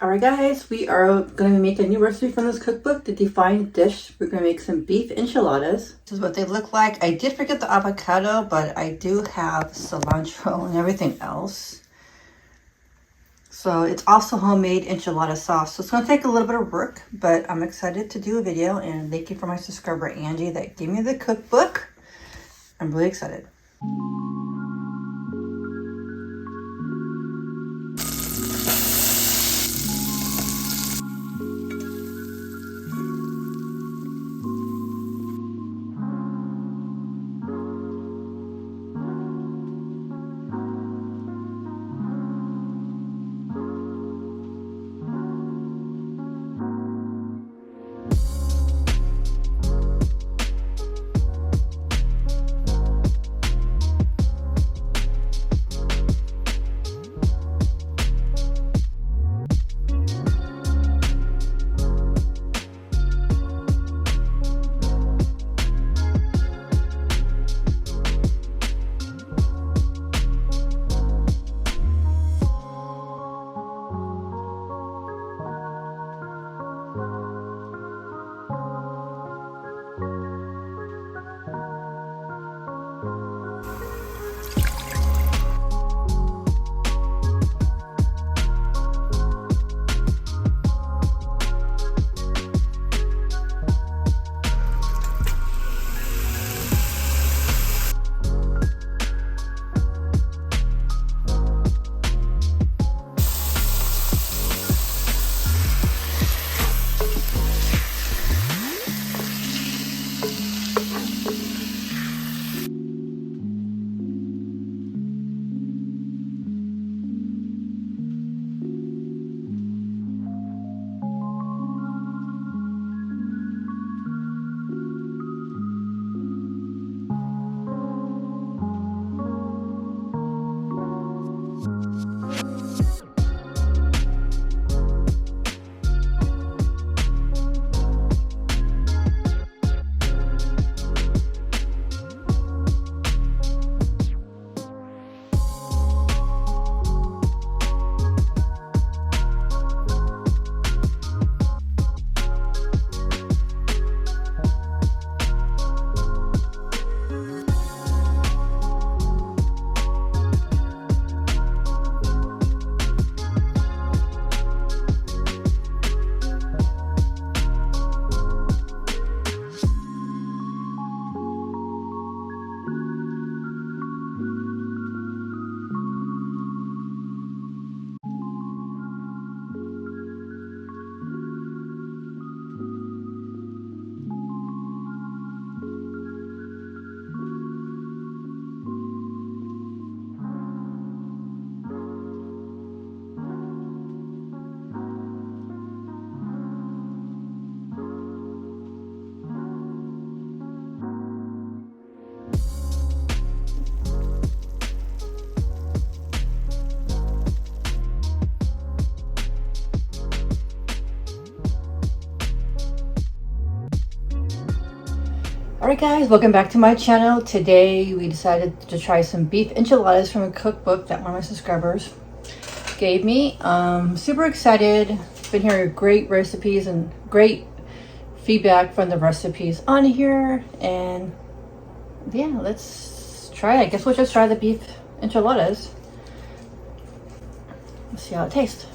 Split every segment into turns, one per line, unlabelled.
Alright guys, we are going to make a new recipe from this cookbook, the Defined Dish. We're going to make some beef enchiladas. This is what they look like. I did forget the avocado, but I do have cilantro and everything else. So it's also homemade enchilada sauce. So it's going to take a little bit of work, but I'm excited to do a video, and thank you for my subscriber Angie that gave me the cookbook. I'm really excited. Alright guys, welcome back to my channel. Today we decided to try some beef enchiladas from a cookbook that one of my subscribers gave me. Super excited. Been hearing great recipes and great feedback from the recipes on here. And yeah, let's try it. I guess we'll just try the beef enchiladas. Let's see how it tastes.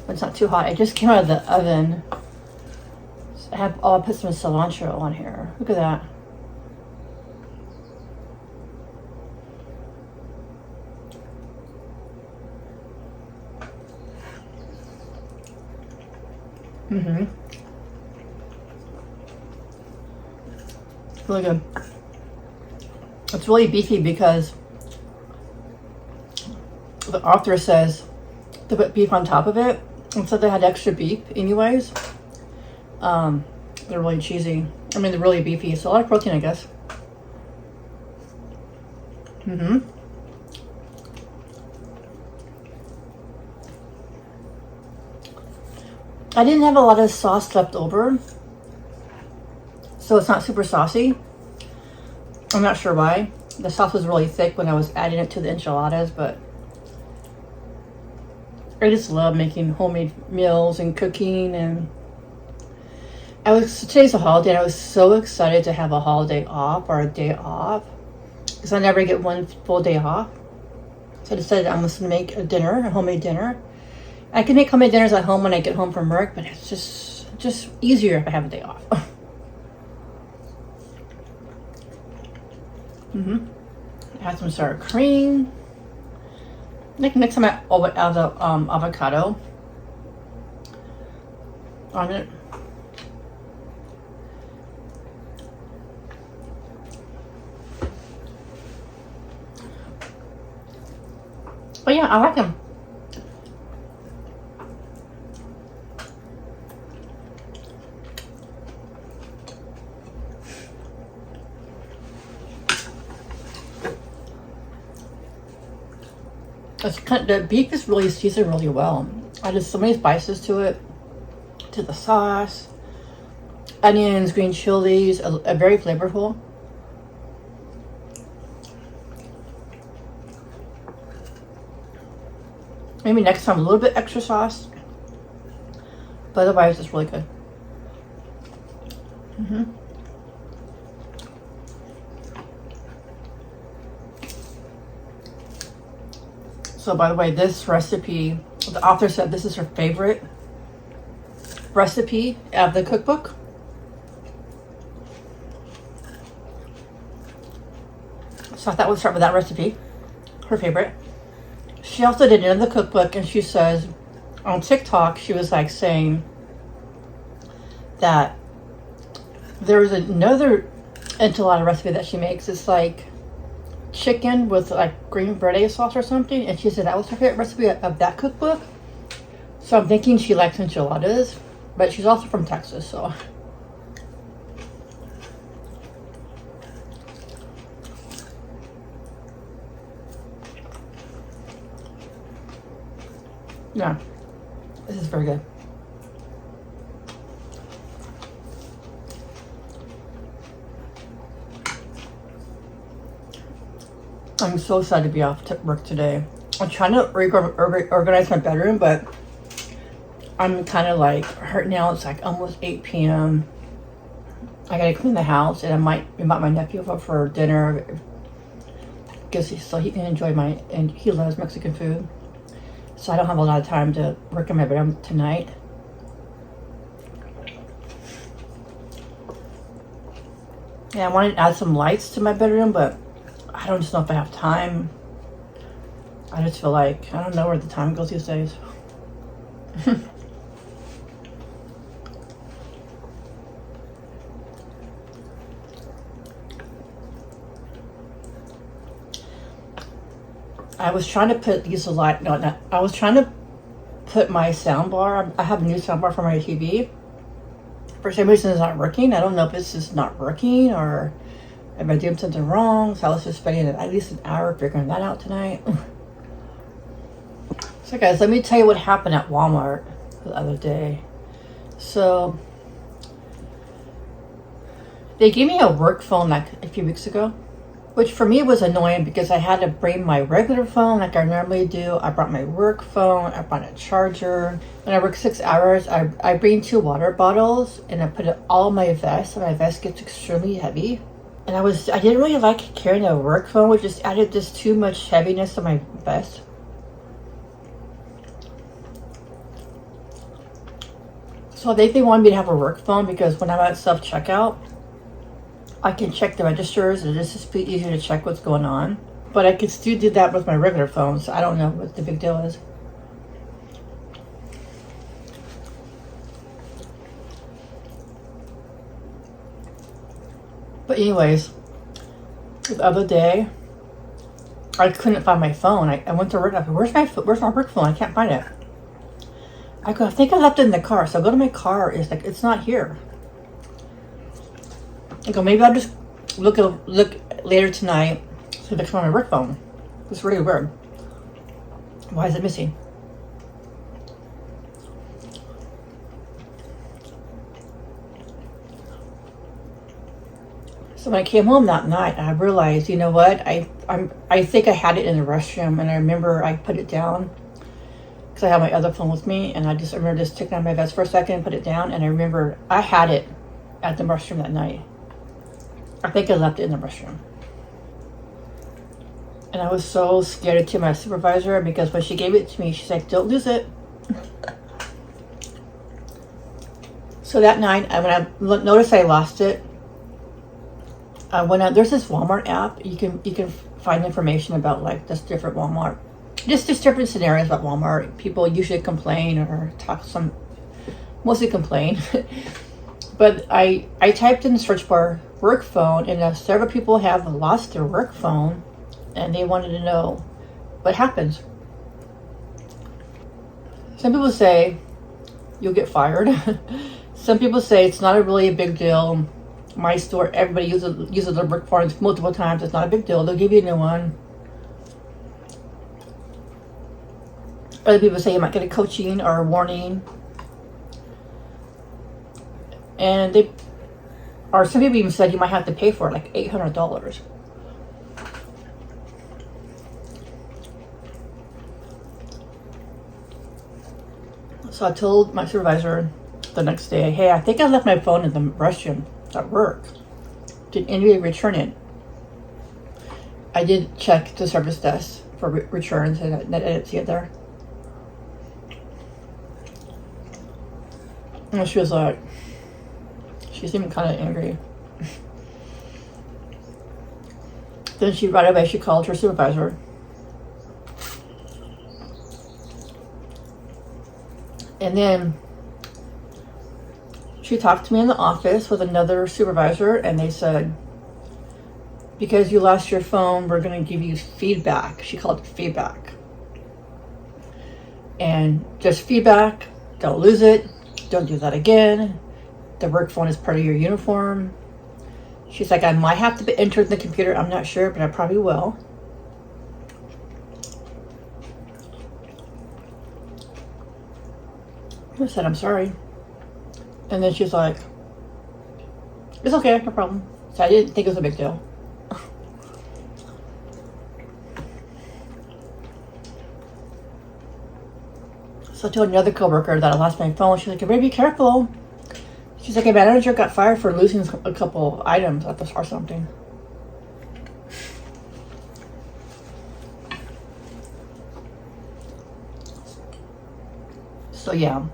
But it's not too hot. I just came out of the oven. I'll put some cilantro on here. Look at that. Really good. It's really beefy because the author says to put beef on top of it, and so they had extra beef anyways. They're really cheesy. I mean, they're really beefy. So a lot of protein, I guess. I didn't have a lot of sauce left over, so it's not super saucy. I'm not sure why. The sauce was really thick when I was adding it to the enchiladas, but I just love making homemade meals and cooking. And today's a holiday, and I was so excited to have a holiday off or a day off because I never get one full day off. So I decided I'm just gonna make a homemade dinner. I can make homemade dinners at home when I get home from work, but it's just easier if I have a day off. Add some sour cream. I can mix some of the avocado on it. But yeah, I like them. The beef is really seasoned really well. I added so many spices to it, to the sauce, onions, green chilies, a very flavorful. Maybe next time a little bit extra sauce, but otherwise it's really good. So by the way, this recipe, the author said this is her favorite recipe of the cookbook. So I thought we'd start with that recipe, her favorite. She also did another cookbook, and she says on TikTok, she was like saying that there's another enchilada recipe that she makes. It's like chicken with like green verde sauce or something, and she said that was her favorite recipe of that cookbook. So I'm thinking she likes enchiladas, but she's also from Texas, so. Yeah, this is very good. I'm so excited to be off to work today. I'm trying to organize my bedroom, but I'm kind of like hurt now. It's like almost 8 p.m. I gotta clean the house, and I might invite my nephew over for dinner so he can enjoy and he loves Mexican food. So I don't have a lot of time to work in my bedroom tonight. Yeah, I wanted to add some lights to my bedroom, but I don't just know if I have time. I just feel like, I don't know where the time goes these days. I was trying to put I was trying to put my sound bar. I have a new sound bar for my TV. For some reason, it's not working. I don't know if it's just not working or if I did something wrong. So I was just spending at least an hour figuring that out tonight. So guys, let me tell you what happened at Walmart the other day. So they gave me a work phone like a few weeks ago, which for me was annoying because I had to bring my regular phone like I normally do. I brought my work phone, I brought a charger. When I work 6 hours, I bring 2 water bottles and I put it all in my vest, and my vest gets extremely heavy. And I didn't really like carrying a work phone, which just added just too much heaviness to my vest. So they wanted me to have a work phone because when I'm at self-checkout, I can check the registers, and it's just easier to check what's going on. But I could still do that with my regular phone, so I don't know what the big deal is. But anyways, the other day, I couldn't find my phone. I went to work. I said, where's my work phone? I can't find it. I think I left it in the car. So I go to my car. It's like, it's not here. I go, maybe I'll just look later tonight so I can find my work phone. It's really weird. Why is it missing? So when I came home that night, I realized, you know what? I think I had it in the restroom, and I remember I put it down. because I had my other phone with me, and I remember just taking out my vest for a second, put it down, and I remember I had it at the restroom that night. I think I left it in the restroom. And I was so scared to my supervisor, because when she gave it to me, she's like, don't lose it. So that night, when I noticed I lost it, I went out. There's this Walmart app. You can find information about like this different Walmart, just different scenarios about Walmart. People usually complain or mostly complain. But I typed in the search bar work phone, and several people have lost their work phone, and they wanted to know what happens. Some people say you'll get fired. Some people say it's not really a big deal. My store, everybody uses their work phones multiple times. It's not a big deal. They'll give you a new one. Other people say you might get a coaching or a warning. And some people even said you might have to pay for it, like $800. So I told my supervisor the next day, hey, I think I left my phone in the restroom at work. Did anybody return it? I did check the service desk for returns, and I didn't see it there. And she was like, she seemed kind of angry. Then right away she called her supervisor. And then she talked to me in the office with another supervisor, and they said, because you lost your phone, we're going to give you feedback. She called it feedback. And just feedback, don't lose it, don't do that again. The work phone is part of your uniform. She's like, I might have to enter in the computer, I'm not sure, but I probably will. I said, I'm sorry. And then she's like, it's okay, no problem. So I didn't think it was a big deal. So I told another coworker that I lost my phone. She's like, you better be careful. She's like, a manager got fired for losing a couple items at the or something. So yeah,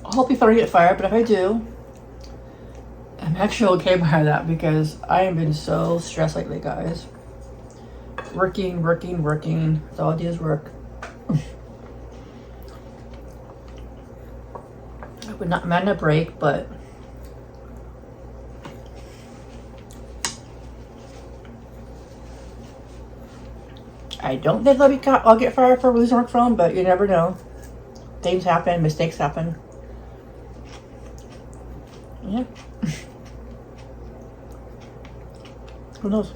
I hope if I don't get fired, but if I do, I'm actually okay by that, because I have been so stressed lately, guys. Working. That's all I do is work. I would not mind a break, but I don't think I'll get fired for losing work phone, but you never know. Things happen, mistakes happen. Yeah. Who knows?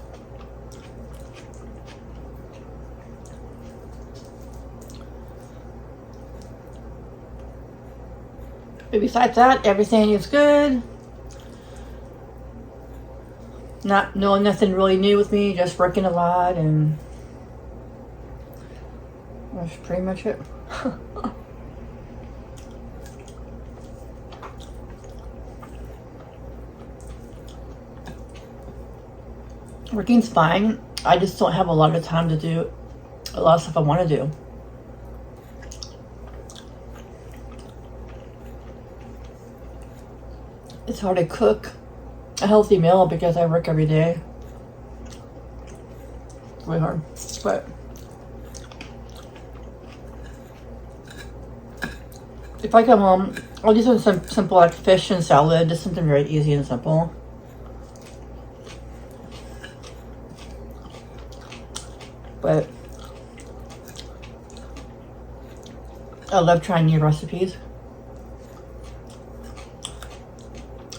But besides that, everything is good. Nothing really new with me, just working a lot, and that's pretty much it. Working's fine. I just don't have a lot of time to do a lot of stuff I want to do. It's hard to cook a healthy meal because I work every day. It's really hard. But if I come home, I'll do something simple like fish and salad, just something very easy and simple. But I love trying new recipes.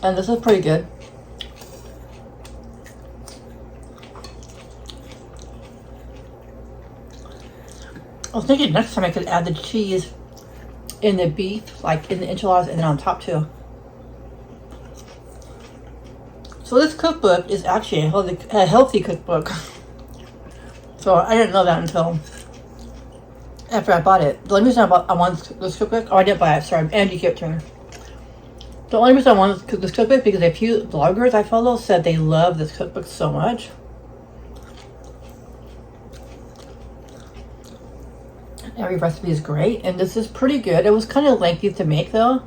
And this is pretty good. I was thinking next time I could add the cheese in the beef, like in the enchiladas, and then on top too. So this cookbook is actually a healthy cookbook. So I didn't know that until after I bought it. The only reason I wanted this cookbook, oh, I didn't buy it, sorry, Andy gave it to me. The only reason I wanted this cookbook because a few bloggers I follow said they love this cookbook so much. Every recipe is great, and this is pretty good. It was kind of lengthy to make though,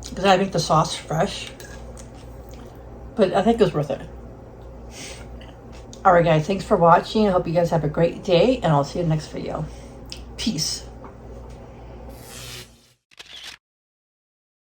because I make the sauce fresh, but I think it was worth it. Alright guys, thanks for watching. I hope you guys have a great day, and I'll see you in the next video. Peace.